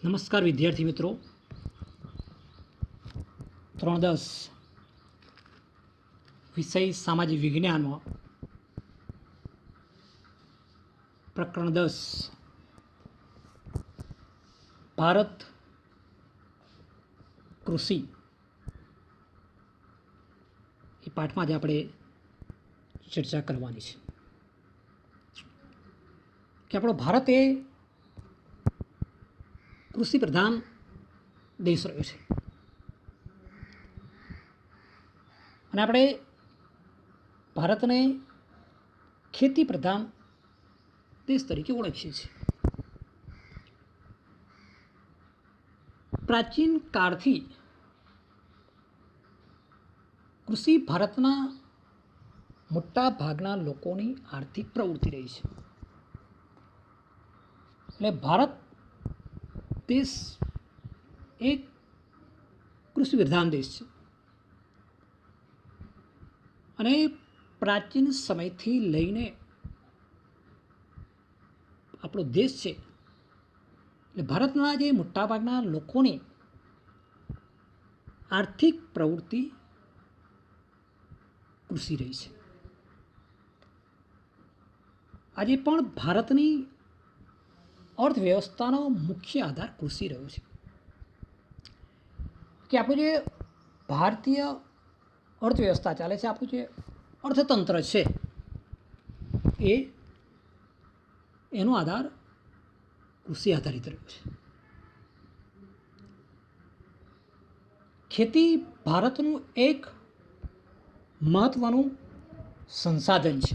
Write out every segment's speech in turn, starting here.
નમસ્કાર વિદ્યાર્થી મિત્રો, 3-10 વિષય સામાજિક વિજ્ઞાનમાં પ્રકરણ 10 ભારત કૃષિ એ પાઠમાં જ આપણે ચર્ચા કરવાની છે કે આપણો ભારત એ કૃષિ પ્રધાન દેશ રહ્યો છે અને આપણે ભારતને ખેતી પ્રધાન દેશ તરીકે ઓળખીએ છીએ. પ્રાચીન કાળથી કૃષિ ભારતના મોટા ભાગના લોકોની આર્થિક પ્રવૃત્તિ રહી છે. એટલે ભારત દેશ એક કૃષિ પ્રધાન દેશ છે અને પ્રાચીન સમયથી લઈને આપણો દેશ છે એટલે ભારતના જે મોટાભાગના લોકોની આર્થિક પ્રવૃત્તિ કૃષિ રહી છે. આજે પણ ભારતની અર્થવ્યવસ્થાનો મુખ્ય આધાર કૃષિ રહ્યો છે કે આપણું જે ભારતીય અર્થવ્યવસ્થા ચાલે છે, આપણું જે અર્થતંત્ર છે એનો આધાર કૃષિ આધારિત રહ્યો છે. ખેતી ભારતનું એક મહત્વનું સંસાધન છે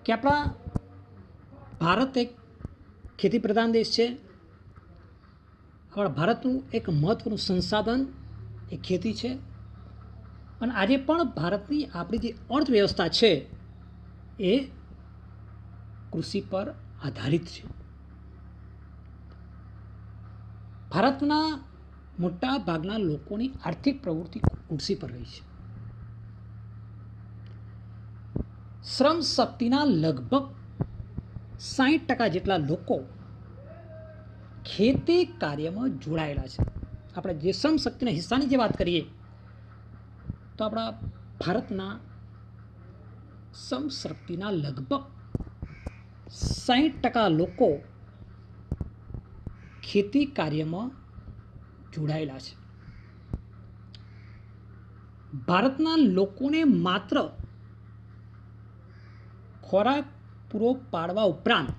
કે આપણા ભારત એક ખેતી પ્રધાન દેશ છે. આપણા ભારતનું એક મહત્વનું સંસાધન એ ખેતી છે અને આજે પણ ભારતની આપણી જે અર્થવ્યવસ્થા છે એ કૃષિ પર આધારિત છે. ભારતના મોટા ભાગના લોકોની આર્થિક પ્રવૃત્તિ કૃષિ પર રહી છે. શ્રમ શક્તિના લગભગ 60% જેટલા લોકો ખેતી કાર્યમાં જોડાયેલા છે. આપણે જે શ્રમ શક્તિના હિસ્સાની જે વાત કરીએ તો આપણા ભારતના શ્રમ શક્તિના લગભગ 60% લોકો ખેતી કાર્યમાં જોડાયેલા છે. ભારતના લોકોને માત્ર ખોરાક પૂરો પાડવા ઉપરાંત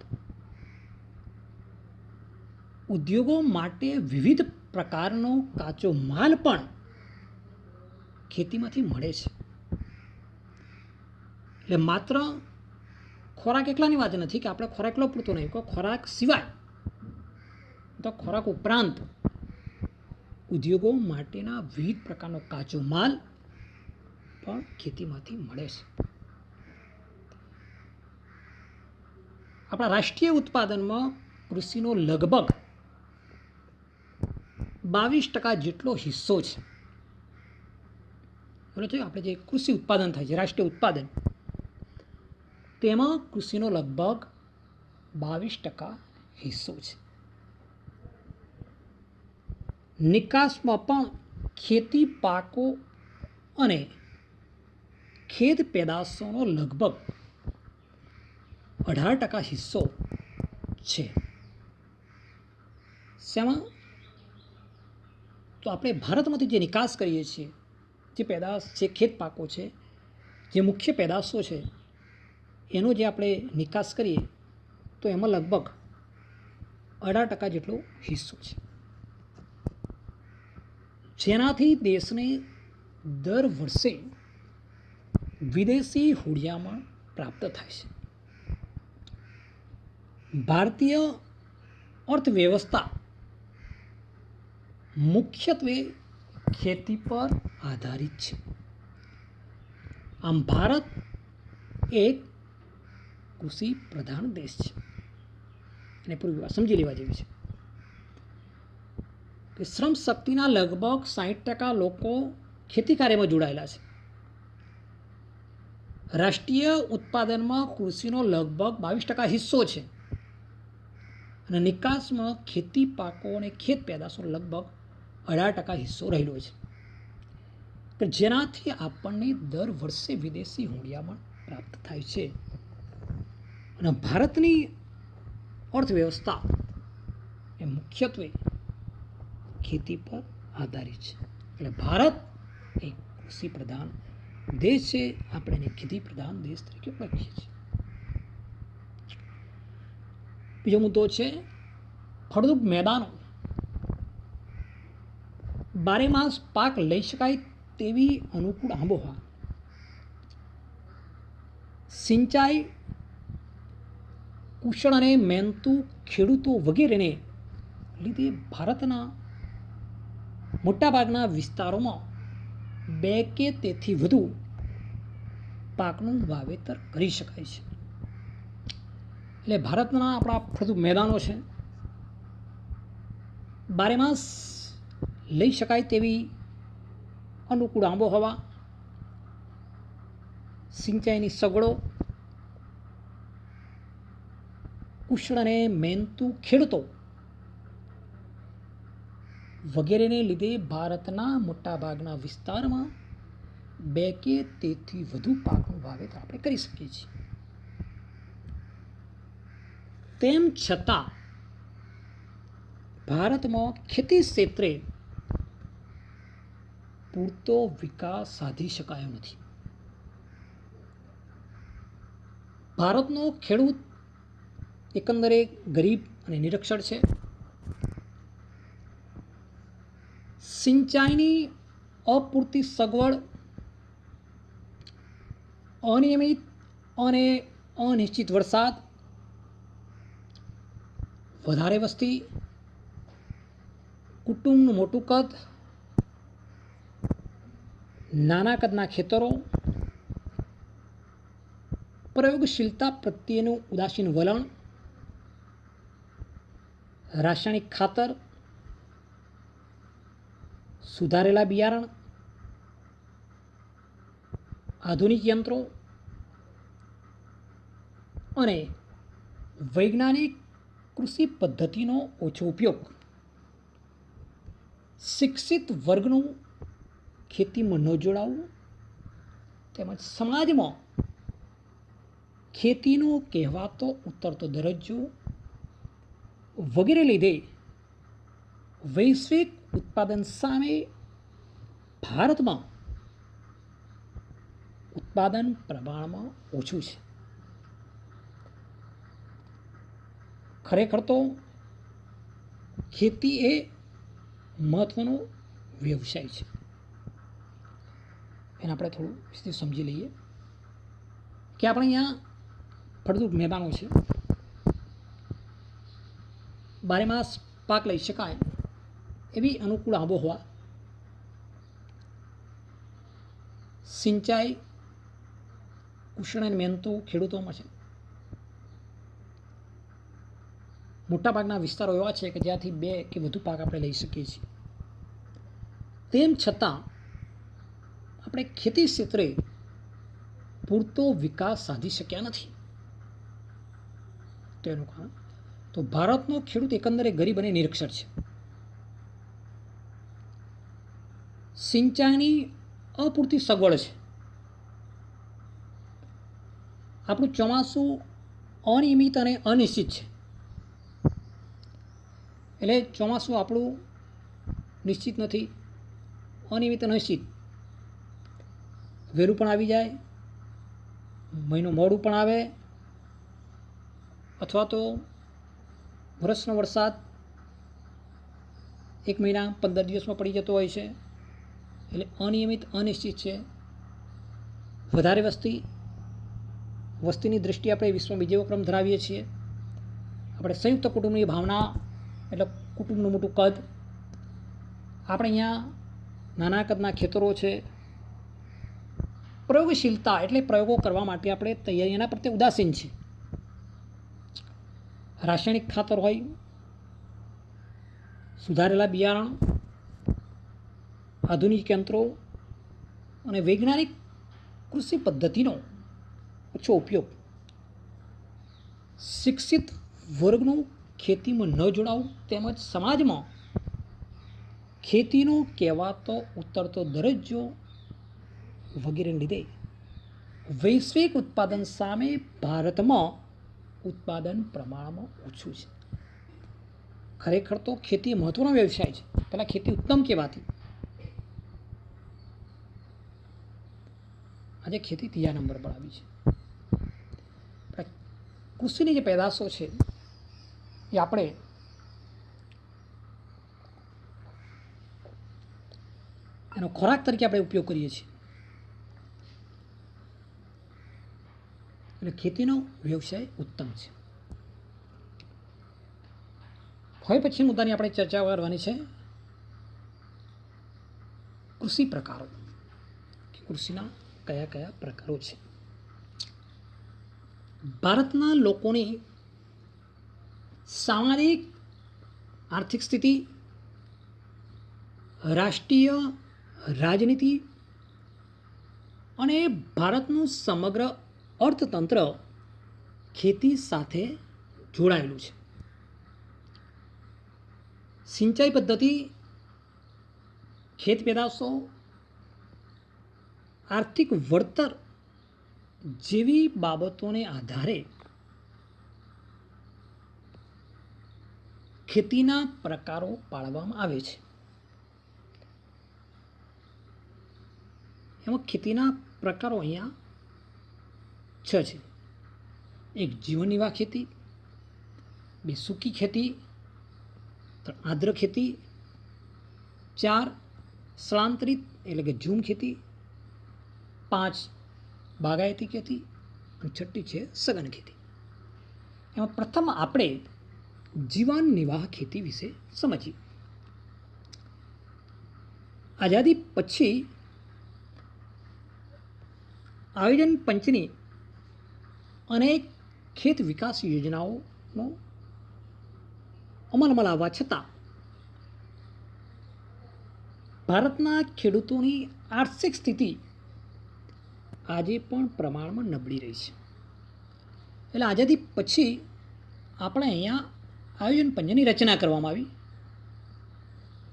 ઉદ્યોગો માટે વિવિધ પ્રકારનો કાચો માલ પણ ખેતીમાંથી મળે છે. એટલે માત્ર ખોરાક એકલાની વાત નથી કે આપણે ખોરાક એકલો પૂરતો નહીં, કોઈ ખોરાક સિવાય તો ખોરાક ઉપરાંત ઉદ્યોગો માટેના વિવિધ પ્રકારનો કાચો માલ પણ ખેતીમાંથી મળે છે. આપણા રાષ્ટ્રીય ઉત્પાદનમાં કૃષિનો લગભગ 22% જેટલો હિસ્સો છે. આપણે જે કૃષિ ઉત્પાદન થાય છે, રાષ્ટ્રીય ઉત્પાદન, તેમાં કૃષિનો લગભગ 22% હિસ્સો છે. નિકાસમાં પણ ખેતી પાકો અને ખેત પેદાશોનો લગભગ 18% હિસ્સો છે. શેમાં? તો આપણે ભારતમાંથી જે નિકાસ કરીએ છીએ, જે પેદાશ છે, ખેત પાકો છે, જે મુખ્ય પેદાશો છે, એનો જે આપણે નિકાસ કરીએ તો એમાં લગભગ 18% જેટલો હિસ્સો છે, જેનાથી દેશને દર વર્ષે વિદેશી હુંડિયામણ પ્રાપ્ત થાય છે. ભારતીય અર્થવ્યવસ્થા મુખ્યત્વે ખેતી પર આધારિત છે. આમ ભારત એક કૃષિ પ્રધાન દેશ છે અને પૂરી વાત સમજી લેવા જેવી છે કે શ્રમ શક્તિના લગભગ 60% લોકો ખેતી કાર્યમાં જોડાયેલા છે. રાષ્ટ્રીય ઉત્પાદનમાં કૃષિનો લગભગ 22% હિસ્સો છે અને નિકાસમાં ખેતી પાકો અને ખેત પેદાશો લગભગ 18% હિસ્સો રહેલો છે, કે જેનાથી આપણને દર વર્ષે વિદેશી હુંડિયામણ પ્રાપ્ત થાય છે. અને ભારતની અર્થવ્યવસ્થા એ મુખ્યત્વે ખેતી પર આધારિત છે. એટલે ભારત એક કૃષિ પ્રધાન દેશ છે. આપણે એને ખેતી પ્રધાન દેશ તરીકે ઓળખીએ છીએ. બીજો મુદ્દો છે ફળદ્રુપ મેદાનો. બારે માસ પાક લઈ શકાય તેવી અનુકૂળ આબોહવા, સિંચાઈ કુશળ અને મહેનતુ ખેડૂતો વગેરેને લીધે ભારતના મોટાભાગના વિસ્તારોમાં 2 કે તેથી વધુ પાકનું વાવેતર કરી શકાય છે. એટલે ભારતના આપણા ફળદ્રુપ મેદાનો છે, બારે માસ લઈ શકાય તેવી અનુકૂળ આબોહવા, સિંચાઈની સગવડો, કુશળ અને મહેનતુ ખેડૂતો વગેરેને લીધે ભારતના મોટાભાગના વિસ્તારમાં 2 કે તેથી વધુ પાકનું વાવેતર આપણે કરી શકીએ છીએ. તેમ છતાં ભારતમાં ખેતી ક્ષેત્રે પૂરતો વિકાસ સાધી શકાયો નથી. ભારતનો ખેડૂત એકંદરે ગરીબ અને નિરક્ષર છે. સિંચાઈની અપૂરતી સગવડ, અનિયમિત અને અનિશ્ચિત વરસાદ, વધારે વસ્તી, કુટુંબનું મોટું કદ, નાના કદના ખેતરો, પ્રયોગશીલતા પ્રત્યેનું ઉદાસીન વલણ, રાસાયણિક ખાતર, સુધારેલા બિયારણ, આધુનિક યંત્રો અને વૈજ્ઞાનિક કૃષિ પદ્ધતિનો ઓછો ઉપયોગ, શિક્ષિત વર્ગનું ખેતીમાં ન જોડાવું, તેમજ સમાજમાં ખેતીનો કહેવાતો ઉતરતો દરજ્જો વગેરે લીધે વૈશ્વિક ઉત્પાદન સામે ભારતમાં ઉત્પાદન પ્રમાણમાં ઓછું છે. ખરેખર તો ખેતી એ મહત્વનો વ્યવસાય છે. એને આપણે થોડું વિસ્તૃત સમજી લઈએ કે આપણે અહીંયા ફળદ્રુપ મેદાનો છે, બારે માસ પાક લઈ શકાય એવી અનુકૂળ આબોહવા, સિંચાઈ કુશળ અને મહેનતુ ખેડૂતોમાં છે. મોટાભાગના વિસ્તારો એવા છે કે જ્યાંથી 2 કે વધુ પાક આપણે લઈ શકીએ છીએ. તેમ છતાં આપણે ખેતી ક્ષેત્રે પૂરતો વિકાસ સાધી શક્યા નથી. તેનું કારણ તો ભારતનો ખેડૂત એકંદરે ગરીબ અને નિરક્ષર છે. સિંચાઈની અપૂરતી સગવડ છે. આપણું ચોમાસું અનિયમિત અને અનિશ્ચિત છે. એટલે ચોમાસું આપણું નિશ્ચિત નથી, અનિયમિત અનિશ્ચિત, વહેલું પણ આવી જાય, મહિનો મોડું પણ આવે, અથવા તો વર્ષનો વરસાદ 1 મહિના 15 દિવસમાં પડી જતો હોય છે. એટલે અનિયમિત અનિશ્ચિત છે. વધારે વસ્તીની દૃષ્ટિએ આપણે વિશ્વમાં બીજો ક્રમ ધરાવીએ છીએ. આપણે સંયુક્ત કુટુંબની ભાવના એટલે કુટુંબનું મોટું કદ, આપણે અહીંયા નાના કદના ખેતરો છે. પ્રયોગશીલતા એટલે પ્રયોગો કરવા માટે આપણે તૈયારી એના પ્રત્યે ઉદાસીન છે. રાસાયણિક ખાતર હોય, સુધારેલા બિયારણ, આધુનિક યંત્રો અને વૈજ્ઞાનિક કૃષિ પદ્ધતિનો ઓછો ઉપયોગ, શિક્ષિત વર્ગનું ખેતીમાં ન જોડાવું તેમજ સમાજમાં ખેતીનો કહેવાતો ઉતરતો દરજ્જો વગેરેને લીધે વૈશ્વિક ઉત્પાદન સામે ભારતમાં ઉત્પાદન પ્રમાણમાં ઓછું છે. ખરેખર તો ખેતી મહત્વનો વ્યવસાય છે. પહેલાં ખેતી ઉત્તમ કહેવાતી, આજે ખેતી ત્રીજા નંબર પર આવી છે. કૃષિની જે પેદાશો છે એ આપણે એનો ખોરાક તરીકે આપણે ઉપયોગ કરીએ છીએ. એટલે ખેતીનો વ્યવસાય ઉત્તમ છે. હવે પછી મુદ્દાની આપણે ચર્ચા કરવાની છે કૃષિ પ્રકારો. કૃષિના કયા કયા પ્રકારો છે. ભારતના લોકોની સામાજિક આર્થિક સ્થિતિ, રાષ્ટ્રીય રાજનીતિ અને ભારતનું સમગ્ર અર્થતંત્ર ખેતી સાથે જોડાયેલું છે. સિંચાઈ પદ્ધતિ, ખેત પેદાશો, આર્થિક વળતર જેવી બાબતોને આધારે ખેતીના પ્રકારો પાડવામાં આવે છે. એમાં ખેતીના પ્રકારો અહીંયા 6 છે. 1 જીવન નિર્વાહ ખેતી, 2 સૂકી ખેતી, 3 આદ્ર ખેતી, 4 સ્થળાંતરિત એટલે કે ઝૂમ ખેતી, 5 બાગાયતી ખેતી અને 6ઠ્ઠી છે સઘન ખેતી. એમાં પ્રથમ આપણે જીવન નિર્વાહ ખેતી વિશે સમજીએ. આઝાદી પછી આયોજન પંચની અનેક ખેત વિકાસ યોજનાઓનો અમલમાં લાવવા છતાં ભારતના ખેડૂતોની આર્થિક સ્થિતિ આજે પણ પ્રમાણમાં નબળી રહી છે. એટલે આઝાદી પછી આપણે અહીંયા આયોજન પંચની રચના કરવામાં આવી.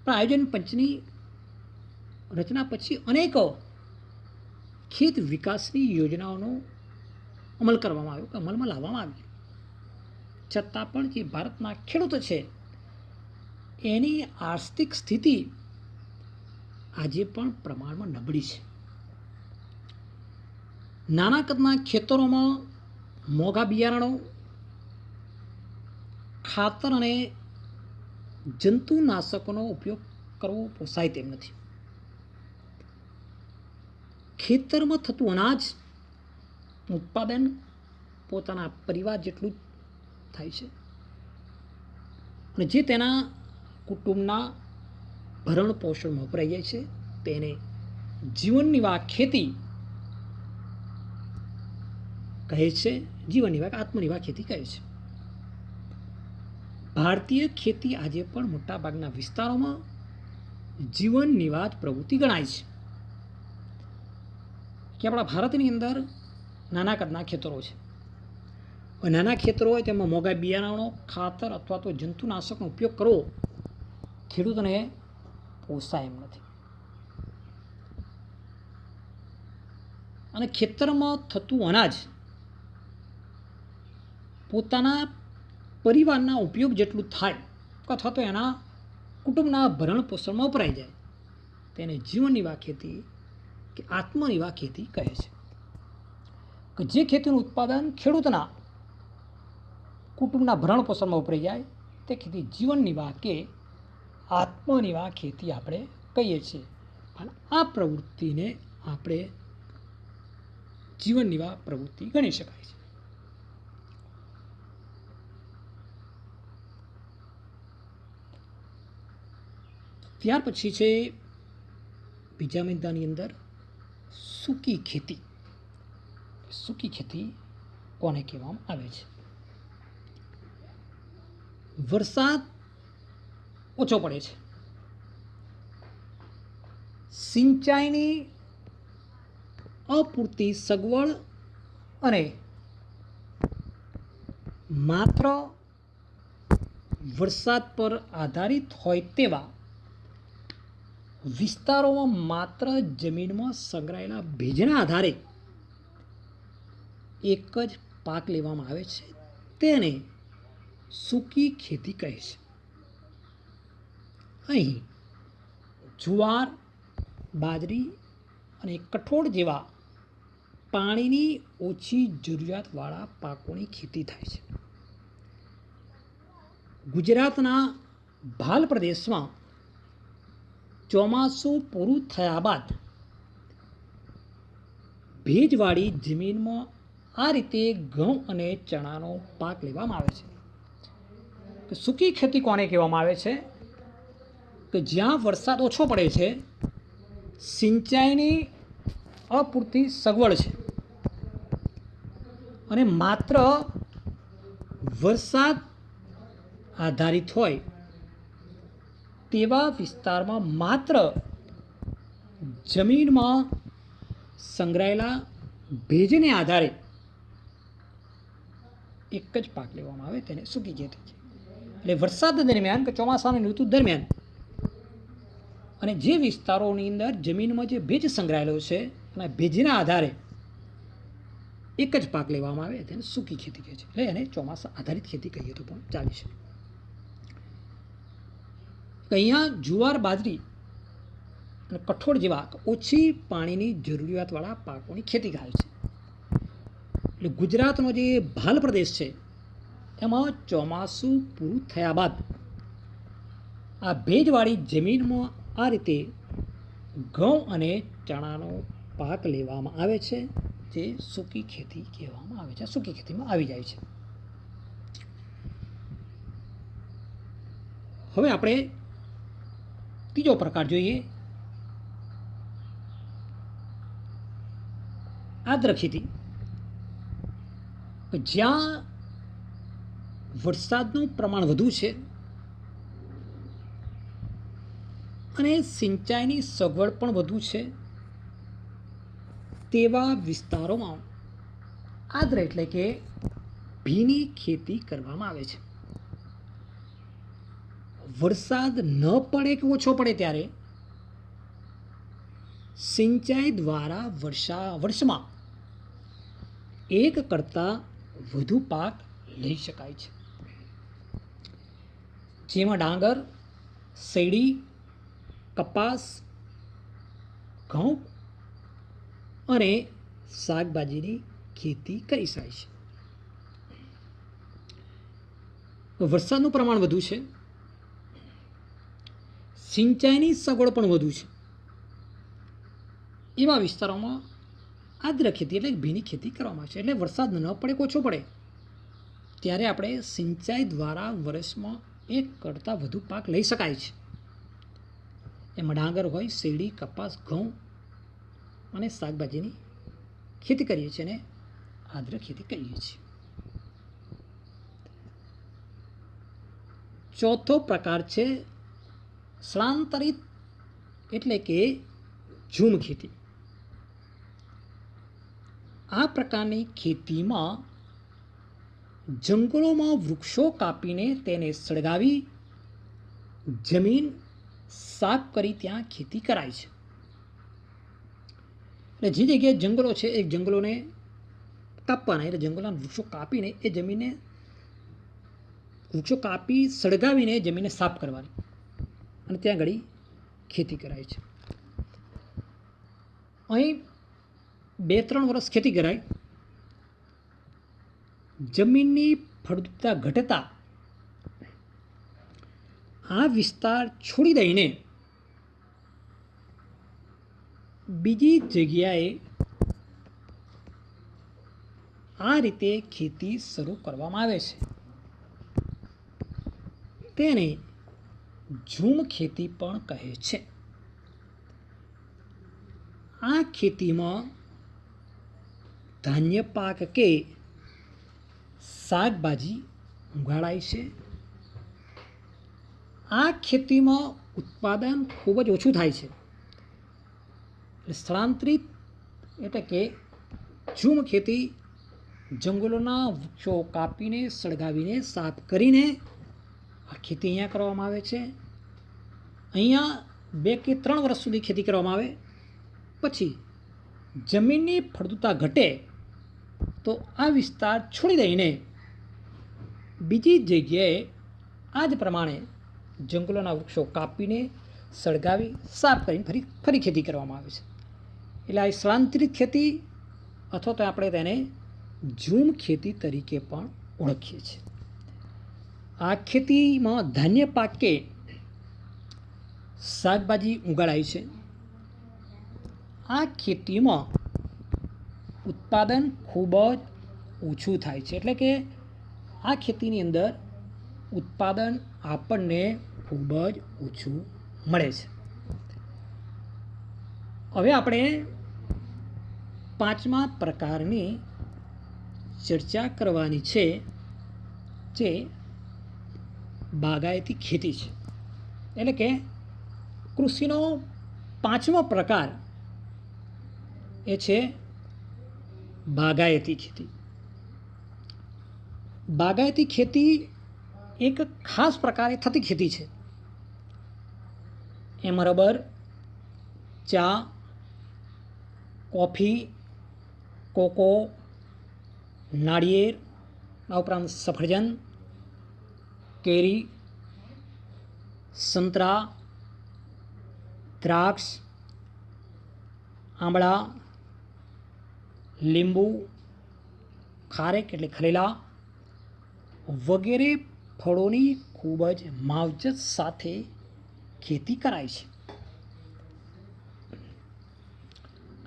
પણ આયોજન પંચની રચના પછી અનેકો ખેત વિકાસની યોજનાઓનો અમલ કરવામાં આવ્યો, અમલમાં લાવવામાં આવ્યો. છતાં પણ જે ભારતના ખેડૂતો છે એની આર્થિક સ્થિતિ આજે પણ પ્રમાણમાં નબળી છે. નાના કદના ખેતરોમાં મોંઘા બિયારણો, ખાતર અને જંતુનાશકોનો ઉપયોગ કરવો પોસાય તેમ નથી. ખેતરમાં થતું અનાજ ઉત્પાદન પોતાના પરિવાર જેટલું જ થાય છે અને જે તેના કુટુંબના ભરણ પોષણમાં વપરાઈ જાય છે તેને જીવન નિર્વાહ ખેતી કહે છે. જીવન નિર્વાહ આત્મનિર્વાહ ખેતી કહે છે. ભારતીય ખેતી આજે પણ મોટાભાગના વિસ્તારોમાં જીવન નિર્વાહ પ્રવૃત્તિ ગણાય છે. કે આપણા ભારતની અંદર નાના કદના ખેતરો છે. નાના ખેતરો હોય તેમાં મોંઘા બિયારણો, ખાતર અથવા તો જંતુનાશકનો ઉપયોગ કરવો ખેડૂતોને પોસાય એમ નથી. અને ખેતરમાં થતું અનાજ પોતાના પરિવારના ઉપયોગ જેટલું થાય અથવા તો એના કુટુંબના ભરણ પોષણમાં વપરાઈ જાય તેને જીવન નિર્વાહ ખેતી કે આત્મનિર્વાહ ખેતી કહે છે. કે જે ખેતીનું ઉત્પાદન ખેડૂતના કુટુંબના ભરણ પોષણમાં વપરાઈ જાય તે ખેતી જીવન નિર્વાહ કે આત્મનિર્વાહ ખેતી આપણે કહીએ છીએ. અને આ પ્રવૃત્તિને આપણે જીવન નિર્વાહ પ્રવૃત્તિ ગણી શકાય છે. ત્યાર પછી છે બીજા મુદ્દાની અંદર સૂકી ખેતી. સૂકી ખેતી કોને કહેવામાં આવે છે? વરસાદ ઓછો પડે છે, સિંચાઈની અપૂરતી સગવડ અને માત્ર વરસાદ પર આધારિત હોય તેવા વિસ્તારોમાં માત્ર જમીનમાં સંગ્રહાયેલા ભેજના આધારે એક જ પાક લેવામાં આવે છે, તેને સૂકી ખેતી કહે છે. અહીં જુવાર, બાજરી અને કઠોળ જેવા પાણીની ઓછી જરૂરિયાતવાળા પાકોની ખેતી થાય છે. ગુજરાતના ભાલ પ્રદેશમાં ચોમાસું પૂરું થયા બાદ ભેજવાળી જમીનમાં આ રીતે ઘઉં અને ચણાનો પાક લેવામાં આવે છે. સૂકી ખેતી કોને કહેવામાં આવે છે? કે જ્યાં વરસાદ ઓછો પડે છે, સિંચાઈની અપૂરતી સગવડ છે અને માત્ર વરસાદ આધારિત હોય તેવા વિસ્તારમાં માત્ર જમીનમાં સંગ્રહાયેલા ભેજને આધારે એક જ પાક લેવામાં આવે, તેને સૂકી ખેતી છે. એટલે વરસાદ દરમિયાન કે ચોમાસાની ઋતુ દરમિયાન અને જે વિસ્તારોની અંદર જમીનમાં જે ભેજ સંગ્રહાયેલો છે અને ભેજના આધારે એક જ પાક લેવામાં આવે તેને સૂકી ખેતી કહે છે. એટલે એને ચોમાસા આધારિત ખેતી કહીએ તો પણ ચાલી છે. અહીંયા જુવાર, બાજરી અને કઠોળ જેવા ઓછી પાણીની જરૂરિયાતવાળા પાકોની ખેતી થાય છે. એટલે ગુજરાતનો જે ભાલ પ્રદેશ છે એમાં ચોમાસું પૂરું થયા બાદ આ ભેજવાળી જમીનમાં આ રીતે ઘઉં અને ચણાનો પાક લેવામાં આવે છે, જે સૂકી ખેતી કહેવામાં આવે છે. સૂકી ખેતીમાં આવી જાય છે. હવે આપણે ત્રીજો પ્રકાર જોઈએ, આદ્ર ખેતી. જ્યાં વરસાદનું પ્રમાણ વધુ છે અને સિંચાઈની સગવડ પણ વધુ છે તેવા વિસ્તારોમાં આદ્ર એટલે કે ભીની ખેતી કરવામાં આવે છે. વરસાદ ન પડે કે ઓછો પડે ત્યારે સિંચાઈ દ્વારા વર્ષમાં એક કરતાં વધુ પાક લઈ શકાય છે, જેમાં ડાંગર, શેરડી, કપાસ, ઘઉં અને શાકભાજીની ખેતી કરી શકાય છે. વરસાદનું પ્રમાણ વધુ છે, સિંચાઈની સગવડ પણ વધુ છે એવા વિસ્તારોમાં આદ્ર ખેતી એટલે ભીની ખેતી કરવામાં આવે છે. એટલે વરસાદ ન પડે કે ઓછો પડે ત્યારે આપણે સિંચાઈ દ્વારા વર્ષમાં એક કરતાં વધુ પાક લઈ શકાય છે. એમાં ડાંગર હોય, શેરડી, કપાસ, ઘઉં અને શાકભાજીની ખેતી કરીએ છીએ અને આદ્ર ખેતી કહીએ છીએ. ચોથો પ્રકાર છે સ્થળાંતરિત એટલે કે ઝૂમ ખેતી. આ પ્રકારની ખેતીમાં જંગલોમાં વૃક્ષો કાપીને તેને સળગાવી જમીન સાફ કરી ત્યાં ખેતી કરાય છે. એટલે જે જગ્યાએ જંગલો છે એ જંગલોને કાપવાના, એટલે જંગલોના વૃક્ષો કાપીને એ જમીનને વૃક્ષો કાપી સળગાવીને જમીનને સાફ કરવાની અને ત્યાં ઘડી ખેતી કરાય છે. અહીં 2-3 વર્ષ ખેતી કરાય, જમીનની ફળદ્રુપતા ઘટતા આ વિસ્તાર છોડી દઈને બીજી જગ્યાએ આ રીતે ખેતી શરૂ કરવામાં આવે છે. તેને ઝૂમ ખેતી પણ કહે છે. આ ખેતીમાં ધાન્ય પાક કે શાકભાજી ઉગાડાય છે. આ ખેતીમાં ઉત્પાદન ખૂબ જ ઓછું થાય છે. સ્થળાંતરિત એટલે કે ઝૂમ ખેતી જંગલોના વૃક્ષો કાપીને સળગાવીને સાફ કરીને આ ખેતી અહીંયા કરવામાં આવે છે. અહીંયા 2 કે 3 વર્ષ સુધી ખેતી કરવામાં આવે, પછી જમીનની ફળદ્રુપતા ઘટે તો આ વિસ્તાર છોડી દઈને બીજી જગ્યાએ આ જ પ્રમાણે જંગલોના વૃક્ષો કાપીને સળગાવી સાફ કરીને ફરી ખેતી કરવામાં આવે છે. એટલે આ સ્થળાંતરિત ખેતી અથવા તો આપણે તેને ઝૂમ ખેતી તરીકે પણ ઓળખીએ છીએ. આ ખેતીમાં ધાન્ય પાકે શાકભાજી ઉગાડાય છે. આ ખેતીમાં ઉત્પાદન ખૂબ જ ઓછું થાય છે, એટલે કે આ ખેતીની અંદર ઉત્પાદન આપણને ખૂબ જ ઓછું મળે છે. હવે આપણે 5મા પ્રકારની ચર્ચા કરવાની છે, જે બાગાયતી ખેતી છે. એટલે કે કૃષિનો 5મો પ્રકાર એ છે બાગાયતી ખેતી. બાગાયતી ખેતી એક ખાસ પ્રકારે થતી ખેતી છે. એમાં રબર, ચા, કોફી, કોકો, નાળિયેર, આ ઉપરાંત સફરજન, કેરી, સંતરા, દ્રાક્ષ, આંબળા, લીંબુ, ખારેક એટલે ખરેલા વગેરે ફળોની ખૂબ જ માવજત સાથે ખેતી કરાય છે.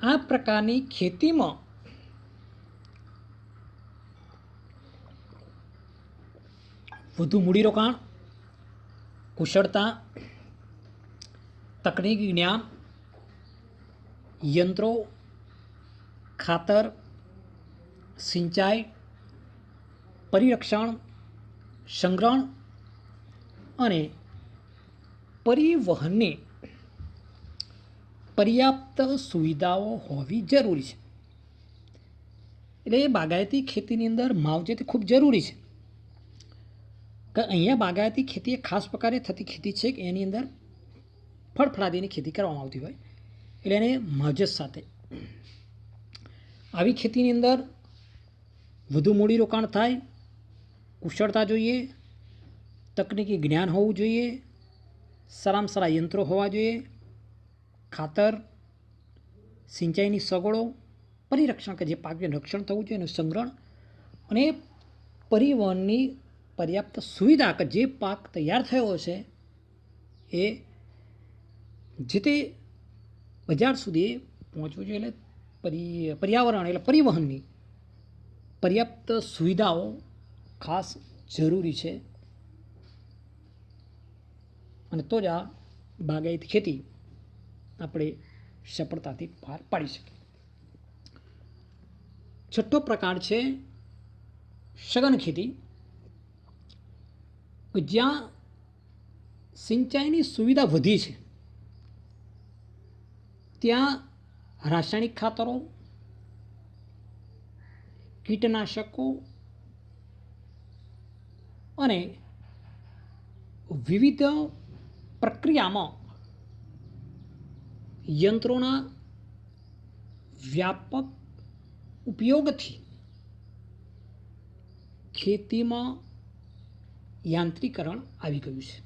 આ પ્રકારની ખેતીમાં વધુ મૂડીરોકાણ, કુશળતા, તકનીકી જ્ઞાન, યંત્રો, ખાતર, સિંચાઈ, પરિરક્ષણ, સંગ્રહણ અને પરિવહનની પર્યાપ્ત સુવિધાઓ હોવી જરૂરી છે. એટલે બાગાયતી ખેતીની અંદર માવજત ખૂબ જરૂરી છે. કે અહીંયા બાગાયતી ખેતી એક ખાસ પ્રકારે થતી ખેતી છે કે એની અંદર ફળફળાદીની ખેતી કરવામાં આવતી હોય, એટલે એને માવજત સાથે. આવી ખેતીની અંદર વધુ મૂડીરોકાણ થાય, કુશળતા જોઈએ, તકનીકી જ્ઞાન હોવું જોઈએ, સારામાં સારા યંત્રો હોવા જોઈએ, ખાતર, સિંચાઈની સગવડો, પરિરક્ષણ કે જે પાકનું રક્ષણ થવું જોઈએ એનું સંગ્રહણ અને પરિવહનની પર્યાપ્ત સુવિધા કે જે પાક તૈયાર થયો છે એ જે તે બજાર સુધી પહોંચવું જોઈએ. એટલે પર્યાવરણ એટલે પરિવહનની પર્યાપ્ત સુવિધાઓ ખાસ જરૂરી છે, અને તો જ આ બાગાયતી ખેતી આપણે સફળતાથી પાર પાડી શકીએ. 6થો પ્રકાર છે સઘન ખેતી, કે જ્યાં સિંચાઈની સુવિધા વધી છે, ત્યાં રાસાયણિક ખાતરો, કીટનાશકો અને વિવિધ પ્રક્રિયામાં યંત્રોના વ્યાપક ઉપયોગથી ખેતીમાં યાંત્રિકરણ આવી ગયું છે.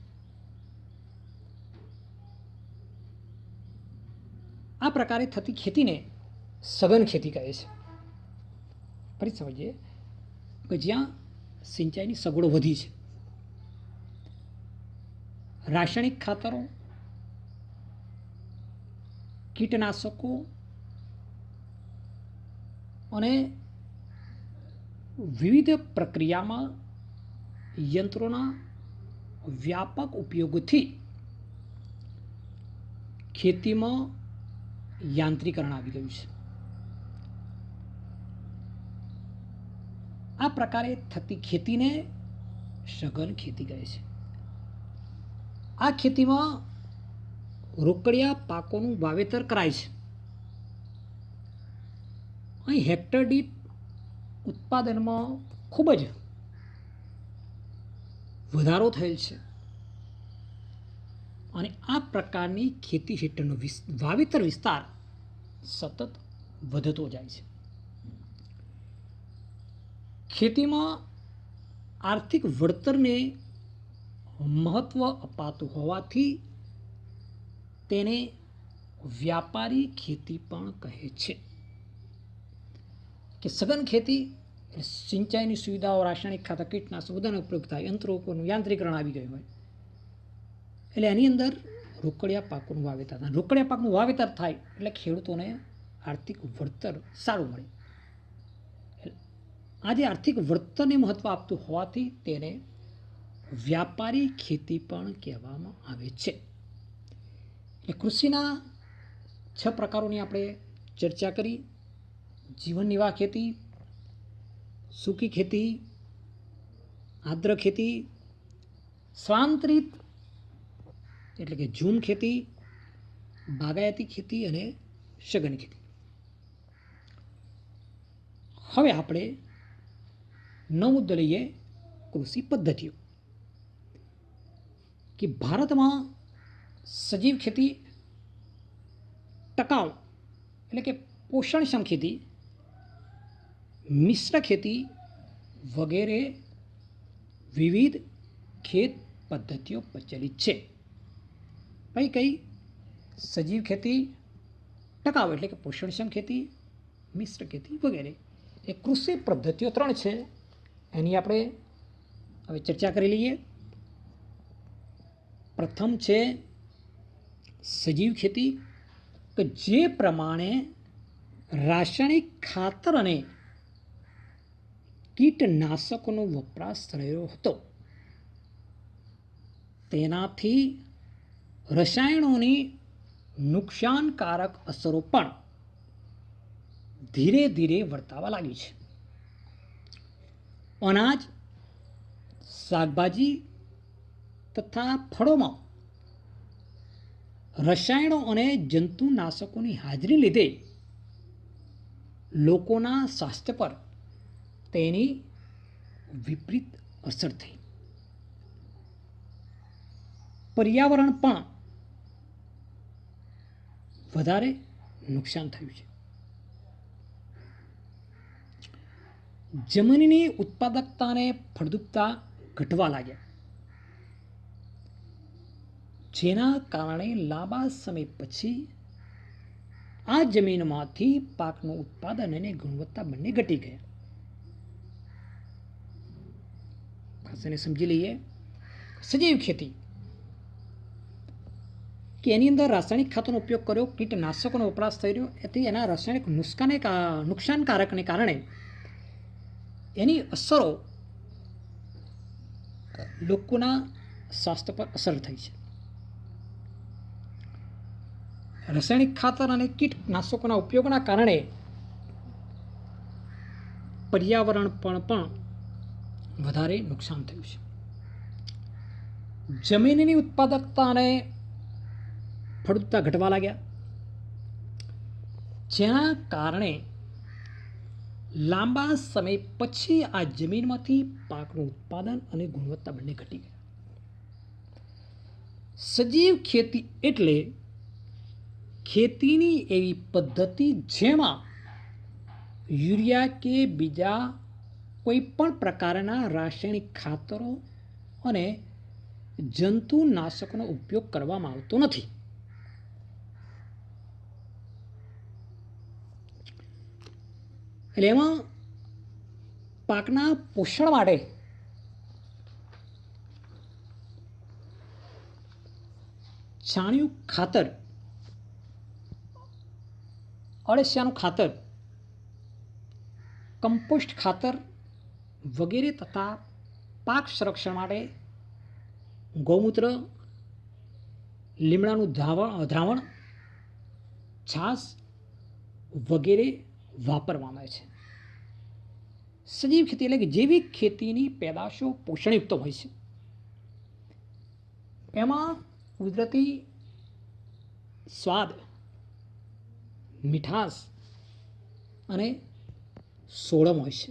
આ પ્રકારે થતી ખેતીને સઘન ખેતી કહે છે. ફરી સમજીએ કે જ્યાં સિંચાઈની સગવડો વધી છે, રાસાયણિક ખાતરો, કીટનાશકો અને વિવિધ પ્રક્રિયામાં યંત્રોના વ્યાપક ઉપયોગથી ખેતીમાં યાંત્રિકરણ આવી ગયું છે. આ પ્રકારે થતી ખેતીને સઘન ખેતી કહે છે. આ ખેતીમાં રોકડિયા પાકોનું વાવેતર કરાય છે. અહીં હેક્ટર દીઠ ઉત્પાદનમાં ખૂબ જ વધારો થયેલ છે. અને આ પ્રકારની ખેતી હેઠળનો વાવેતર વિસ્તાર સતત વધતો જાય છે. ખેતીમાં આર્થિક વળતરને મહત્વ અપાતું હોવાથી તેને વ્યાપારી ખેતી પણ કહે છે. કે સઘન ખેતી, સિંચાઈની સુવિધાઓ, રાસાયણિક ખાતર, કીટનાશક બધાનો ઉપયોગ થાય, યંત્રોનું યાંત્રિકરણ આવી ગયું હોય, એટલે એની અંદર રોકડિયા પાકોનું વાવેતર થાય. રોકડિયા પાકનું વાવેતર થાય એટલે ખેડૂતોને આર્થિક વળતર સારું મળે. આજે આર્થિક વળતરને મહત્વ આપતું હોવાથી તેને વ્યાપારી ખેતી પણ કહેવામાં આવે છે. એ કૃષિના 6 પ્રકારોની આપણે ચર્ચા કરી. જીવન નિર્વાહ ખેતી, સૂકી ખેતી, આદ્ર ખેતી, સ્થાનાંતરિત એટલે કે ઝૂમ ખેતી, બાગાયતી ખેતી અને સઘન ખેતી. હવે આપણે મુદ્દો લઈએ કૃષિ પદ્ધતિઓ. કે ભારતમાં સજીવ ખેતી, ટકાઉ એટલે કે પોષણક્ષમ ખેતી, મિશ્ર ખેતી વગેરે વિવિધ ખેત પદ્ધતિઓ પ્રચલિત છે. કઈ સજીવ ખેતી, ટકાઉ એટલે કે પોષણક્ષમ ખેતી, મિશ્ર ખેતી વગેરે એ કૃષિ પદ્ધતિઓ 3 છે. એની આપણે હવે ચર્ચા કરી લઈએ. પ્રથમ છે સજીવ ખેતી, કે જે પ્રમાણે રાસાયણિક ખાતર અને કીટનાશકોનો વપરાશ થયો હતો તેનાથી રસાયણોની નુકસાનકારક અસરો પણ ધીરે ધીરે વર્તાવા લાગી છે. અનાજ, શાકભાજી તથા ફળોમાં રસાયણો અને જંતુનાશકોની હાજરી લીધે લોકોના સ્વાસ્થ્ય પર તેની વિપરીત અસર થઈ. પર્યાવરણ પણ વધારે નુકસાન થયું છે. જમીનની ઉત્પાદકતા અને ફળદ્રુપતા ઘટવા લાગ્યા, જેના કારણે લાંબા સમય પછી આ જમીનમાંથી પાકનું ઉત્પાદન અને ગુણવત્તા બંને ઘટી ગયા. ખાસ એને સમજી લઈએ. સજીવ ખેતી કે એની અંદર રાસાયણિક ખાતરનો ઉપયોગ કર્યો, કીટનાશકોનો વપરાશ થઈ રહ્યો, એથી એના રાસાયણિક નુકસાનકારકને કારણે એની અસરો લોકોના સ્વાસ્થ્ય પર અસર થઈ છે. રાસાયણિક ખાતર અને કીટનાશકોના ઉપયોગના કારણે પર્યાવરણ પણ વધારે નુકસાન થયું છે. જમીનની ઉત્પાદકતા અને ફળદ્રુપતા ઘટવા લાગ્યા, જેના કારણે લાંબા સમય પછી આ જમીનમાંથી પાકનું ઉત્પાદન અને ગુણવત્તા બંને ઘટી ગયા. સજીવ ખેતી એટલે ખેતીની એવી પદ્ધતિ જેમાં યુરિયા કે બીજા કોઈ પણ પ્રકારના રાસાયણિક ખાતરો અને જંતુનાશકનો ઉપયોગ કરવામાં આવતો નથી. એટલે એમાં પાકના પોષણ માટે છાણિયું ખાતર, અળસિયાનું ખાતર, કમ્પોસ્ટ ખાતર વગેરે તથા પાક સંરક્ષણ માટે ગૌમૂત્ર, લીમડાનું દ્રાવણ, છાશ વગેરે વાપરવામાં આવે છે. સજીવ ખેતી એટલે કે જૈવિક ખેતીની પેદાશો પોષણયુક્ત હોય છે. એમાં કુદરતી સ્વાદ, મીઠાશ અને સોડમ હોય છે.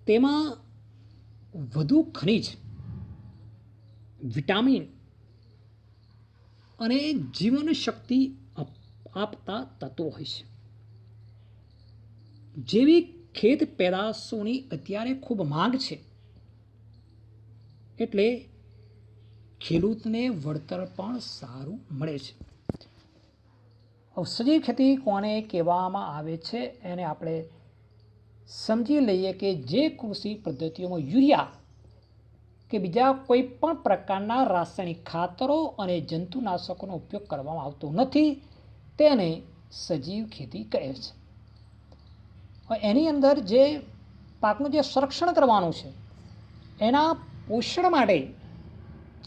તેમાં વધુ ખનિજ, વિટામિન અને જીવન શક્તિ આપતા તત્વો હોય છે. જેવી ખેત પેદાશોની અત્યારે ખૂબ માંગ છે, એટલે ખેડૂતને વળતર પણ સારું મળે છે. સજીવ ખેતી કોને કહેવામાં આવે છે એને આપણે સમજી લઈએ કે જે કૃષિ પદ્ધતિઓમાં યુરિયા કે બીજા કોઈ પણ પ્રકારના રાસાયણિક ખાતરો અને જંતુનાશકોનો ઉપયોગ કરવામાં આવતો નથી, તેને સજીવ ખેતી કહે છે. એની અંદર જે પાકનું જે સંરક્ષણ કરવાનું છે એના પોષણ માટે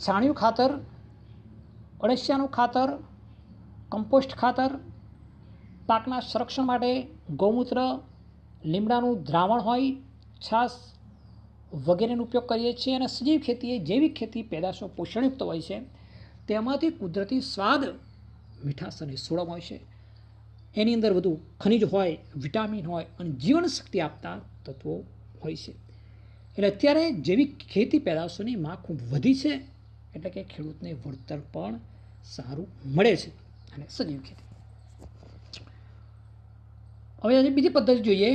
છાણિયું ખાતર, અળસિયાનું ખાતર, કમ્પોસ્ટ ખાતર, પાકના સંરક્ષણ માટે ગૌમૂત્ર, લીમડાનું દ્રાવણ હોય, છાશ વગેરેનો ઉપયોગ કરીએ છીએ. અને સજીવ ખેતી એ જૈવિક ખેતી પેદાશો પોષણયુક્ત હોય છે, તેમાંથી કુદરતી સ્વાદ, મીઠાશ અને સોડમ હોય છે. એની અંદર વધુ ખનિજ હોય, વિટામિન હોય અને જીવન શક્તિ આપતા તત્વો હોય છે. એટલે અત્યારે જૈવિક ખેતી પેદાશોની માંગ ખૂબ વધી છે, એટલે કે ખેડૂતને વળતર પણ સારું મળે છે. અને સજીવ ખેતી. હવે આજે બીજી પદ્ધતિ જોઈએ,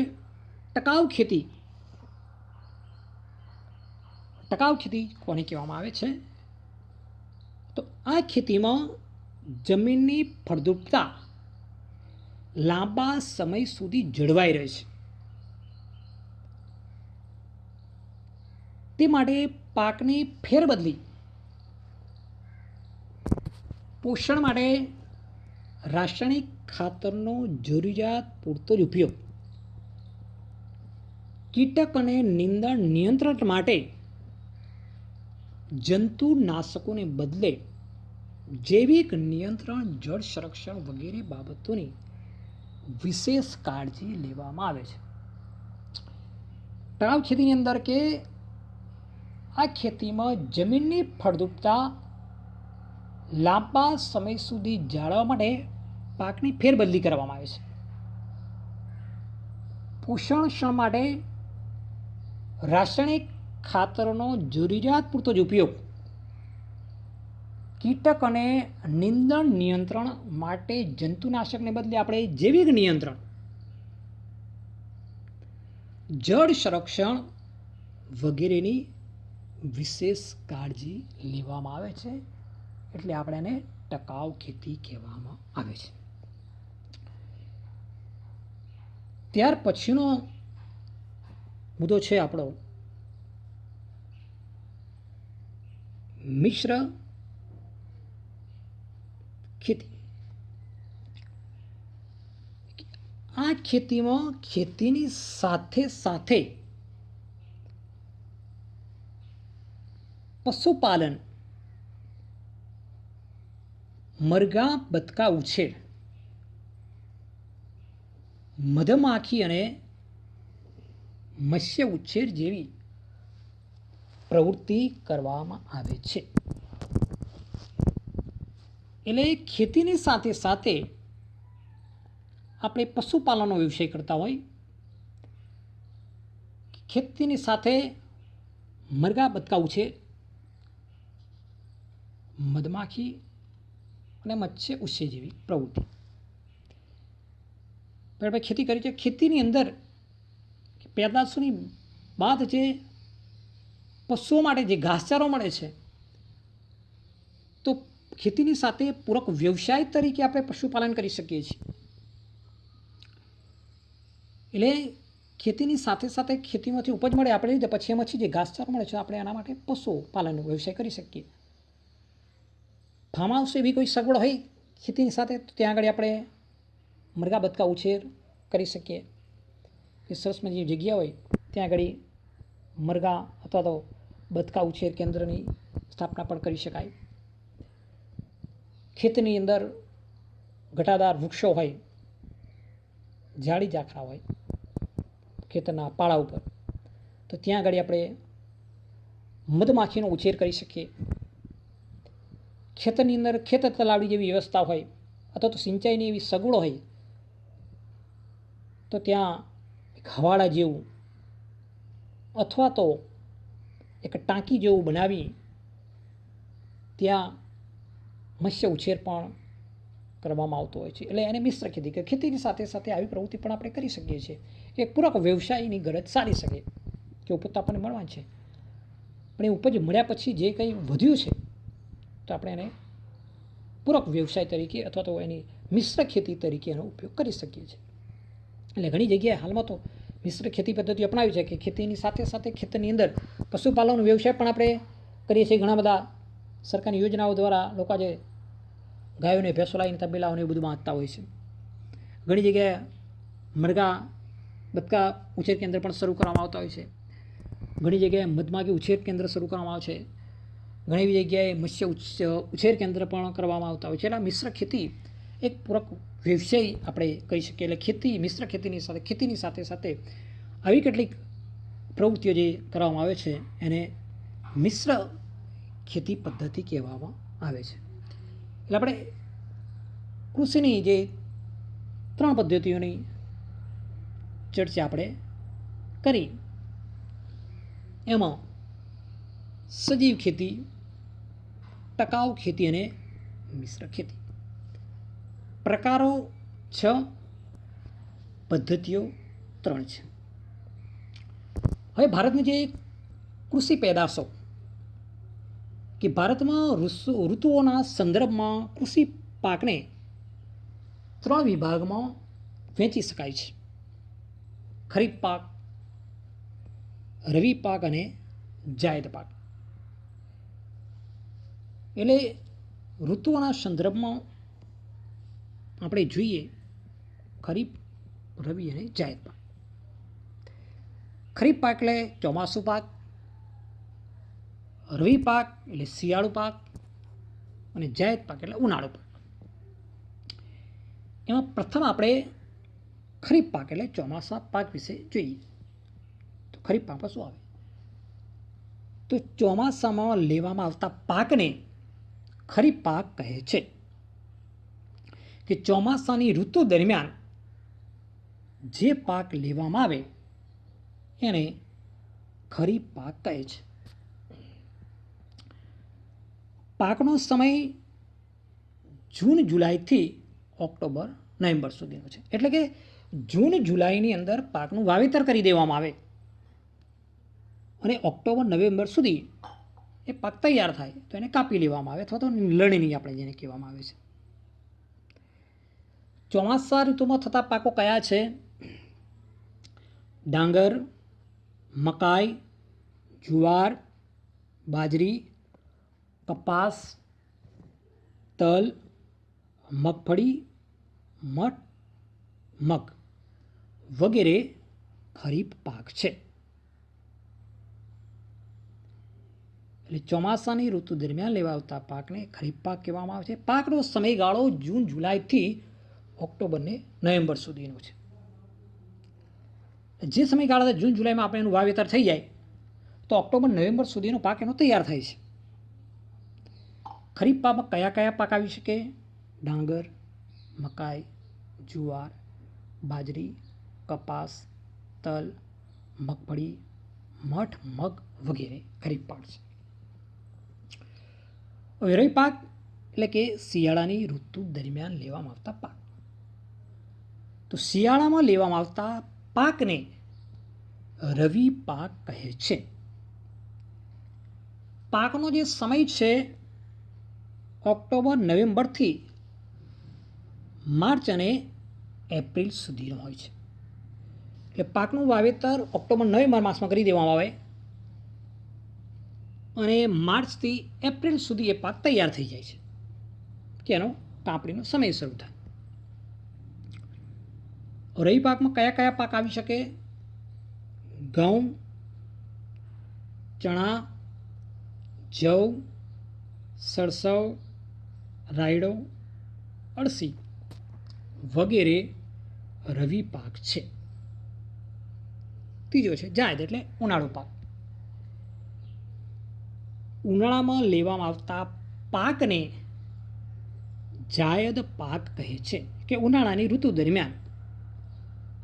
ટકાઉ ખેતી. ટકાઉ ખેતી કોને કહેવામાં આવે છે? તો આ ખેતીમાં જમીનની ફળદ્રુપતા લાંબા સમય સુધી જળવાઈ રહે છે. તે માટે પાકની ફેરબદલી, પોષણ માટે રાસાયણિક ખાતરનો જરૂરિયાત પૂરતો જ ઉપયોગ, કીટક અને નીંદણ નિયંત્રણ માટે જંતુનાશકોને બદલે જૈવિક નિયંત્રણ, જળ સંરક્ષણ વગેરે બાબતોની વિશેષ કાળજી લેવામાં આવે છે. ટકાઉ ખેતીની અંદર કે આ ખેતીમાં જમીનની ફળદ્રુપતા લાંબા સમય સુધી જાળવવા માટે પાકની ફેરબદલી કરવામાં આવે છે. પોષણ માટે રાસાયણિક ખાતરોનો જરૂરિયાત પૂરતો જ ઉપયોગ, કીટક અને નીંદણ નિયંત્રણ માટે જંતુનાશકને બદલે આપણે જૈવિક નિયંત્રણ, જળ સંરક્ષણ વગેરેની વિશેષ કાળજી લેવામાં આવે છે. એટલે આપણે એને ટકાઉ ખેતી કહેવામાં આવે છે. ત્યાર પછીનો મુદ્દો છે આપણો મિશ્ર ખેતી. આ ખેતીમાં ખેતીની સાથે સાથે પશુપાલન, મરઘા બતકા ઉછેર, મધમાખી અને મત્સ્ય ઉછેર જેવી પ્રવૃત્તિ કરવામાં આવે છે. એટલે ખેતીની સાથે સાથે આપણે પશુપાલનનો વ્યવસાય કરતા હોય, ખેતીની સાથે મરઘા બતકા ઉછેર, મધમાખી અને મત્સ્ય ઉછેર જેવી પ્રવૃત્તિ આપણે ખેતી કરી છે. ખેતીની અંદર પેદાશોની બાદ જે પશુઓ માટે જે ઘાસચારો મળે છે, તો ખેતીની સાથે પૂરક વ્યવસાય તરીકે આપણે પશુપાલન કરી શકીએ છીએ. એટલે ખેતીની સાથે સાથે ખેતીમાંથી ઉપજ મળે આપણે લીધે પછી એમાંથી જે ઘાસચારો મળે છે આપણે એના માટે પશુપાલનનો વ્યવસાય કરી શકીએ. ફાર્મ હાઉસ એવી કોઈ સગવડ હોય ખેતીની સાથે, તો ત્યાં આગળ આપણે મરઘા બતકા ઉછેર કરી શકીએ. એ સરસ મજાની જગ્યા હોય ત્યાં આગળ મરઘા અથવા તો બતકા ઉછેર કેન્દ્રની સ્થાપના પણ કરી શકાય. ખેતની અંદર ઘટાદાર વૃક્ષો હોય, ઝાડી ઝાખરા હોય ખેતરના પાળા ઉપર, તો ત્યાં આગળ આપણે મધમાખીનો ઉછેર કરી શકીએ. ખેતરની અંદર ખેતર તલાવડી જેવી વ્યવસ્થા હોય અથવા તો સિંચાઈની એવી સગવડો હોય, તો ત્યાં એક હવાડા જેવું અથવા તો એક ટાંકી જેવું બનાવી ત્યાં મત્સ્ય ઉછેર પણ કરવામાં આવતો હોય છે. એટલે એને મિશ્ર ખેતી કે ખેતીની સાથે સાથે આવી પ્રવૃત્તિ પણ આપણે કરી શકીએ છીએ. એક પૂરક વ્યવસાયની ગરજ સારી શકે કે ઉપજ તો આપણને મળવાનું છે, પણ એ ઉપજ મળ્યા પછી જે કંઈ વધ્યું છે તો આપણે એને પૂરક વ્યવસાય તરીકે અથવા તો એની મિશ્ર ખેતી તરીકે એનો ઉપયોગ કરી શકીએ છીએ. એટલે ઘણી જગ્યાએ હાલમાં તો મિશ્ર ખેતી પદ્ધતિ અપનાવી છે કે ખેતીની સાથે સાથે ખેતરની અંદર પશુપાલન વ્યવસાય પણ આપણે કરીએ છીએ. ઘણા બધા સરકારની યોજનાઓ દ્વારા લોકો જે ગાયોને ભેંસો લાવીને તબેલાઓને એ બધું બાંધતા હોય છે. ઘણી જગ્યાએ મરઘા બતકા ઉછેર કેન્દ્ર પણ શરૂ કરવામાં આવતા હોય છે. ઘણી જગ્યાએ મધમાખી ઉછેર કેન્દ્ર શરૂ કરવામાં આવે છે. ઘણી જગ્યાએ મત્સ્ય ઉછેર કેન્દ્ર પણ કરવામાં આવતા હોય છે. એટલે મિશ્ર ખેતી એક પૂરક વ્યવસાય આપણે કહી શકીએ. એટલે ખેતી મિશ્ર ખેતીની સાથે સાથે આવી કેટલીક પ્રવૃત્તિઓ જે કરવામાં આવે છે એને મિશ્ર ખેતી પદ્ધતિ કહેવામાં આવે છે. એટલે આપણે કૃષિની જે 3 પદ્ધતિઓની ચર્ચા આપણે કરી એમાં સજીવ ખેતી, ટકાઉ ખેતી અને મિશ્ર ખેતી. પ્રકારો 6, પદ્ધતિઓ 3 છે. હવે ભારતની જે કૃષિ પેદાશો કે ભારતમાં ઋતુઓના સંદર્ભમાં કૃષિ પાકને 3 વિભાગમાં વહેંચી શકાય છે: ખરીફ પાક, રવિ પાક અને જાયદ પાક. એટલે ઋતુઓના સંદર્ભમાં આપણે જોઈએ ખરીફ, રવિ અને જાયદ પાક. ખરીફ પાક એટલે ચોમાસું પાક, રવિ પાક એટલે શિયાળુ પાક અને જાયદ પાક એટલે ઉનાળુ પાક. એમાં પ્રથમ આપણે ખરીફ પાક એટલે ચોમાસા પાક વિશે જોઈએ. તો ખરીફ પાકમાં શું આવે? તો ચોમાસામાં લેવામાં આવતા પાકને ખરીફ પાક કહે છે. કે ચોમાસાની ઋતુ દરમિયાન જે પાક લેવામાં આવે એને ખરીફ પાક કહે છે. પાકનો સમય જૂન જુલાઈથી ઓક્ટોબર નવેમ્બર સુધીનો છે. એટલે કે જૂન જુલાઈની અંદર પાકનું વાવેતર કરી દેવામાં આવે અને ઓક્ટોબર નવેમ્બર સુધી એ પાક તૈયાર થાય તો એને કાપી લેવામાં આવે અથવા તો લણણી આપણે જેને કહેવામાં આવે છે. ચોમાસા ઋતુમાં થતા પાકો કયા છે? ડાંગર, મકાઈ, જુવાર, બાજરી, કપાસ, તલ, મગફળી, મગ વગેરે ખરીફ પાક છે. એટલે ચોમાસાની ઋતુ દરમિયાન લેવાતા પાકને ખરીફ પાક કહેવામાં આવે છે. પાકનો સમયગાળો જૂન જુલાઈથી ઓક્ટોબર ને નવેમ્બર સુધીનો છે. જે સમયગાળા જૂન જુલાઈમાં આપણે એનું વાવેતર થઈ જાય તો ઓક્ટોબર નવેમ્બર સુધીનો પાક એનો તૈયાર થાય છે. ખરીફ પાકમાં કયા કયા પાક આવી શકે? ડાંગર, મકાઈ, જુવાર, બાજરી, કપાસ, તલ, મગફળી, મગ વગેરે ખરીફ પાક છે. રવિ પાક એટલે કે શિયાળાની ઋતુ દરમિયાન લેવામાં આવતા પાક. તો શિયાળામાં લેવામાં આવતા પાકને રવિ પાક કહે છે. પાકનો જે સમય છે ઓક્ટોબર નવેમ્બરથી માર્ચ અને એપ્રિલ સુધીનો હોય છે. એટલે પાકનું વાવેતર ઓક્ટોબર નવેમ્બર માસમાં કરી દેવામાં આવે અને માર્ચથી એપ્રિલ સુધી એ પાક તૈયાર થઈ જાય છે કે એનો કાપણીનો સમય શરૂ થાય. રવિ પાકમાં કયા કયા પાક આવી શકે? ઘઉં, ચણા, જવ, સરસવ, રાયડો, અળસી વગેરે રવિ પાક છે. ત્રીજો છે જાયદ એટલે ઉનાળુ પાક. ઉનાળામાં લેવામાં આવતા પાકને જાયદ પાક કહે છે. કે ઉનાળાની ઋતુ દરમિયાન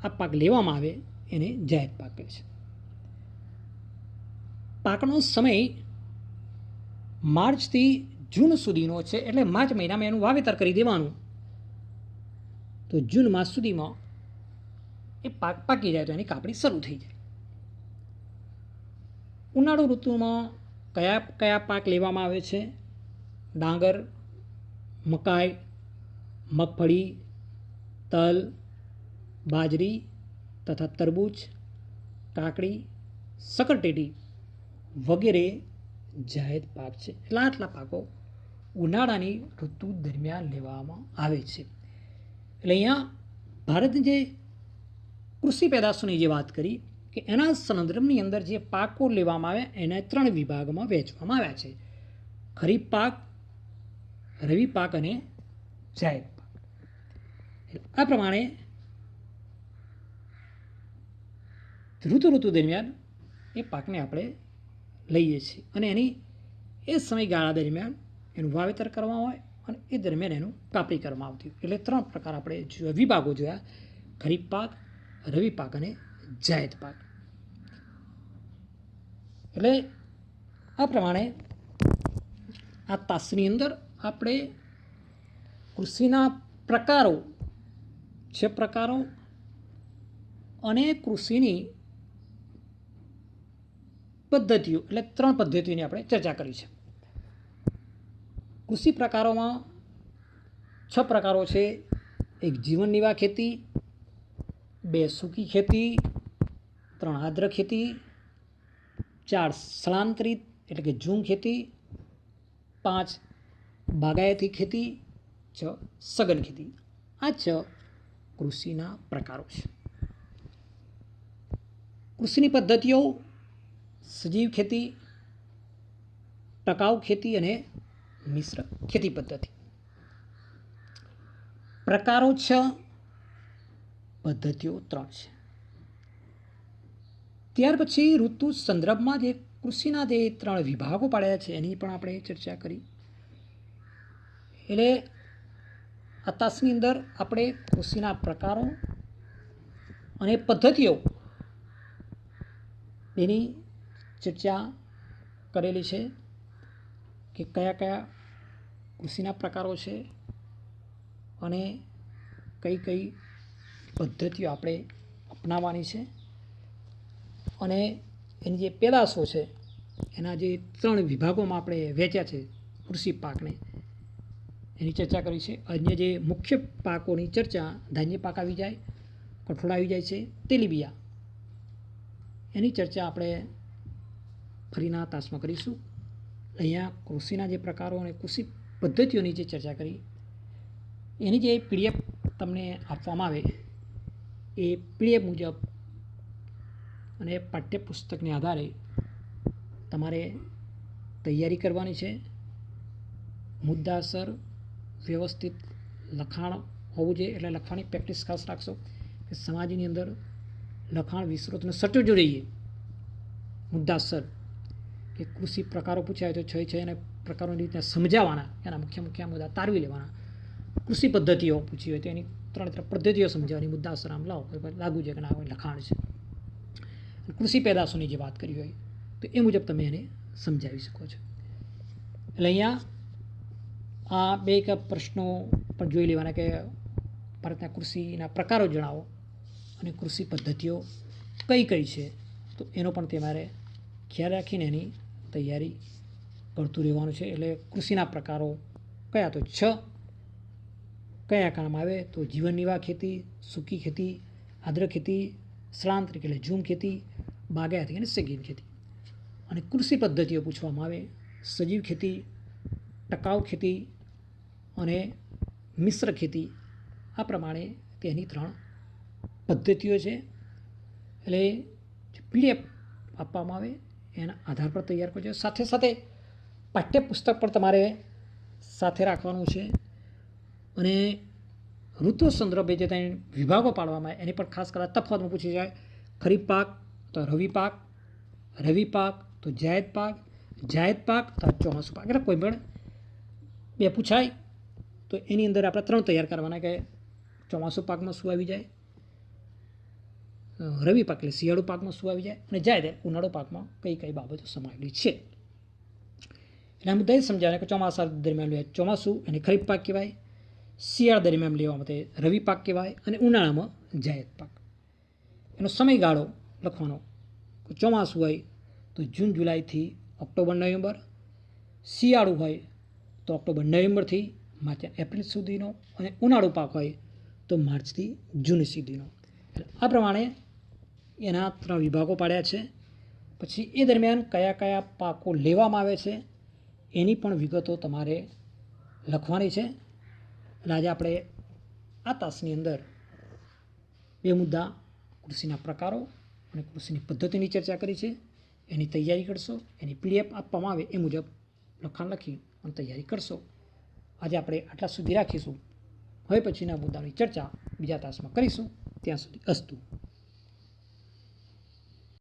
આ પાક લેવામાં આવે એને જાયદ પાક કહે છે. પાકનો સમય માર્ચથી જૂન સુધીનો છે, એટલે માર્ચ મહિનામાં એનું વાવેતર કરી દેવાનું. તો જૂન માસ સુધીમાં એ પાક પાકી જાય તો એની કાપણી શરૂ થઈ જાય. ઉનાળુ ઋતુમાં કયા કયા પાક લેવામાં આવે છે? ડાંગર, મકાઈ, મગફળી, તલ, બાજરી તથા તરબૂચ, કાકડી, શક્કરટેટી વગેરે જાયદ પાક છે. એટલે આટલા પાકો ઉનાળાની ઋતુ દરમિયાન લેવામાં આવે છે. એટલે અહીંયા ભારતની જે કૃષિ પેદાશોની જે વાત કરી કે એના સંદર્ભની અંદર જે પાકો લેવામાં આવ્યા એને 3 વિભાગમાં વહેંચવામાં આવ્યા છે: ખરીફ પાક, રવિ પાક અને જાયદ પાક. આ પ્રમાણે ઋતુ દરમિયાન એ પાકને આપણે લઈએ છીએ અને એની એ સમયગાળા દરમિયાન એનું વાવેતર કરવામાં હોય અને એ દરમિયાન એનું કાપણી કરવામાં આવતી હોય. એટલે 3 પ્રકાર આપણે જોયા, વિભાગો જોયા: ખરીફ પાક, રવિ પાક અને જાયદ પાક. એટલે આ પ્રમાણે આ તાસની અંદર આપણે કૃષિના પ્રકારો અને કૃષિની પદ્ધતિઓ, એટલે 3 પદ્ધતિઓની આપણે ચર્ચા કરી છે. કૃષિ પ્રકારોમાં 6 પ્રકારો છે: 1 જીવન નિર્વાહ ખેતી, 2 સૂકી ખેતી, 3 આર્દ્ર ખેતી, 4 સ્થળાંતરિત એટલે કે ઝૂમ ખેતી, 5 બાગાયતી ખેતી, 6 સઘન ખેતી. આ 6 કૃષિના પ્રકારો છે. કૃષિની પદ્ધતિઓ: સજીવ ખેતી, ટકાઉ ખેતી અને મિશ્ર ખેતી પદ્ધતિ. પ્રકારો 6, પદ્ધતિઓ 3 છે. ત્યાર પછી ઋતુ સંદર્ભમાં જે કૃષિના જે 3 વિભાગો પાડ્યા છે એની પણ આપણે ચર્ચા કરી. એટલે આ તાસની અંદર આપણે કૃષિના પ્રકારો અને પદ્ધતિઓ એની ચર્ચા કરેલી છે કે કયા કયા કૃષિના પ્રકારો છે અને કઈ કઈ પદ્ધતિઓ આપણે અપનાવવાની છે અને એની જે પેદાશો છે એના જે 3 વિભાગોમાં આપણે વહેંચ્યા છે કૃષિ પાકને, એની ચર્ચા કરી છે. અન્ય જે મુખ્ય પાકોની ચર્ચા: ધાન્ય પાક આવી જાય, કઠોળ આવી જાય છે, તેલીબિયા. એની ચર્ચા આપણે ફરીના તાસમાં કરીશું. અહીંયા કૃષિના જે પ્રકારો અને કૃષિ પદ્ધતિઓની જે ચર્ચા કરી એની જે PDF તમને આપવામાં આવે એ PDF મુજબ અને પાઠ્યપુસ્તકને આધારે તમારે તૈયારી કરવાની છે. મુદ્દાસર વ્યવસ્થિત લખાણ હોવું જોઈએ. એટલે લખવાની પ્રેક્ટિસ ખાસ રાખશો કે સમાજની અંદર લખાણ વિસ્તૃતને સચોટ જોઈએ. મુદ્દાસર કે કૃષિ પ્રકારો પૂછાય તો 6 અને પ્રકારોની રીતે સમજાવવાના, એના મુખ્ય મુદ્દા તારવી લેવાના. કૃષિ પદ્ધતિઓ પૂછી હોય તો એની 3 પદ્ધતિઓ સમજાવવાની. મુદ્દાસર આમ લાવો લાગુ છે કે ના હોય લખાણ છે. કૃષિ પેદાશોની જે વાત કરી હોય તો એ મુજબ તમે એને સમજાવી શકો છો. એટલે અહીંયા આ 2 પ્રશ્નો પણ જોઈ લેવાના કે ભારતના કૃષિના પ્રકારો જણાવો અને કૃષિ પદ્ધતિઓ કઈ કઈ છે, તો એનો પણ તમારે ખ્યાલ રાખીને એની તૈયારી કરતું રહેવાનું છે. એટલે કૃષિના પ્રકારો કયા? તો 6. કયા કામ આવે? તો જીવન નિર્વાહ ખેતી, સૂકી ખેતી, આર્દ્ર ખેતી, સ્થળાંતરિત એટલે ઝૂમ ખેતી, બાગાયતી અને સઘન ખેતી. અને કૃષિ પદ્ધતિઓ પૂછવામાં આવે: સજીવ ખેતી, ટકાઉ ખેતી અને મિશ્ર ખેતી. આ પ્રમાણે તેની 3 પદ્ધતિઓ છે. એટલે PDF આપવામાં આવે એના આધાર પર તૈયાર કરજો. સાથે સાથે પાઠ્યપુસ્તક પણ તમારે સાથે રાખવાનું છે અને ઋતુ સંદર્ભે જે ત્યાં વિભાગો પાડવામાં આવે એની પણ ખાસ કદાચ તફાવતમાં પૂછી જાય: ખરીફ પાક તો રવિ પાક, રવિ પાક તો જાયદ પાક, જાયદ પાક તો ચોમાસું પાક. એટલે કોઈ પણ 2 પૂછાય તો એની અંદર આપણે 3 તૈયાર કરવાના કે ચોમાસું પાકમાં શું આવી જાય, રવિ પાક એટલે શિયાળુ પાકમાં શું આવી જાય અને જાયદ ઉનાળુ પાકમાં કઈ કઈ બાબતો સમાવેલી છે. એટલે આ મુદ્દા એ સમજાવે કે ચોમાસા દરમિયાન લે ચોમાસું એને ખરીફ પાક કહેવાય, શિયાળા દરમિયાન લેવા માટે રવિ પાક કહેવાય અને ઉનાળામાં જાયદ પાક. એનો સમયગાળો લખવાનો. ચોમાસું હોય તો જૂન જુલાઈથી ઓક્ટોબર નવેમ્બર, શિયાળું હોય તો ઓક્ટોબર નવેમ્બરથી માર્ચ એપ્રિલ સુધીનો, અને ઉનાળુ પાક હોય તો માર્ચથી જૂન સુધીનો. આ પ્રમાણે એના 3 વિભાગો પાડ્યા છે. પછી એ દરમિયાન કયા કયા પાકો લેવામાં આવે છે એની પણ વિગતો તમારે લખવાની છે. એટલે આજે આપણે આ તાસની અંદર 2 મુદ્દા કૃષિના પ્રકારો અને કૃષિની પદ્ધતિની ચર્ચા કરી છે. એની તૈયારી કરશો, એની PDF આપવામાં આવે એ મુજબ લખાણ લખી અને તૈયારી કરશો. આજે આપણે આટલા સુધી રાખીશું. હવે પછીના મુદ્દાની ચર્ચા બીજા તાસમાં કરીશું. ત્યાં સુધી અસ્તુ.